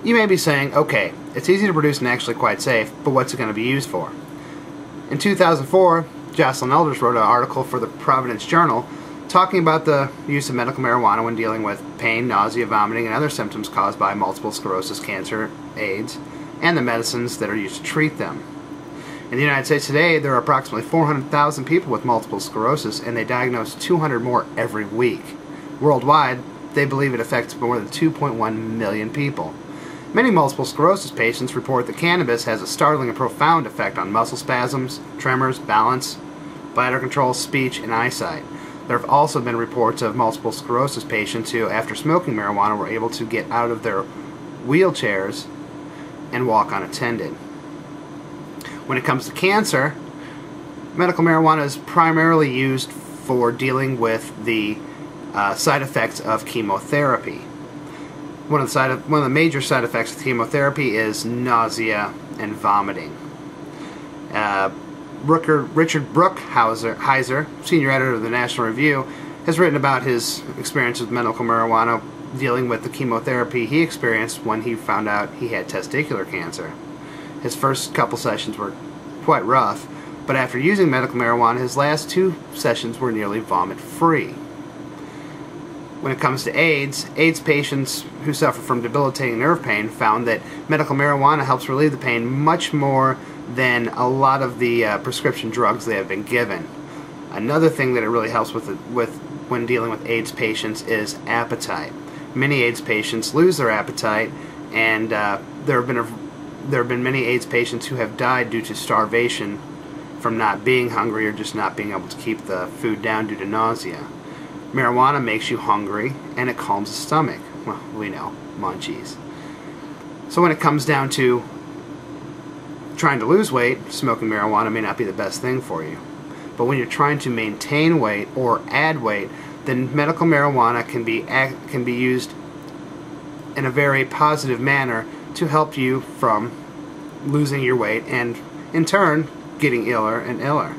You may be saying, okay, it's easy to produce and actually quite safe, but what's it going to be used for? In 2004, Jocelyn Elders wrote an article for the Providence Journal talking about the use of medical marijuana when dealing with pain, nausea, vomiting, and other symptoms caused by multiple sclerosis, cancer, AIDS, and the medicines that are used to treat them. In the United States today, there are approximately 400,000 people with multiple sclerosis, and they diagnose 200 more every week. Worldwide, they believe it affects more than 2.1 million people. Many multiple sclerosis patients report that cannabis has a startling and profound effect on muscle spasms, tremors, balance, bladder control, speech, and eyesight. There have also been reports of multiple sclerosis patients who, after smoking marijuana, were able to get out of their wheelchairs and walk unattended. When it comes to cancer, medical marijuana is primarily used for dealing with the side effects of chemotherapy. One of the major side effects of chemotherapy is nausea and vomiting. Richard Brookhiser, senior editor of the National Review, has written about his experience with medical marijuana dealing with the chemotherapy he experienced when he found out he had testicular cancer. His first couple sessions were quite rough, but after using medical marijuana, his last 2 sessions were nearly vomit-free. When it comes to AIDS patients who suffer from debilitating nerve pain found that medical marijuana helps relieve the pain much more than a lot of the prescription drugs they have been given. Another thing that it really helps with when dealing with AIDS patients is appetite. Many AIDS patients lose their appetite, and there have been many AIDS patients who have died due to starvation from not being hungry or just not being able to keep the food down due to nausea. Marijuana makes you hungry, and it calms the stomach. Well, we know, munchies. So when it comes down to trying to lose weight, smoking marijuana may not be the best thing for you. But when you're trying to maintain weight or add weight, then medical marijuana can be used in a very positive manner to help you from losing your weight and, in turn, getting iller and iller.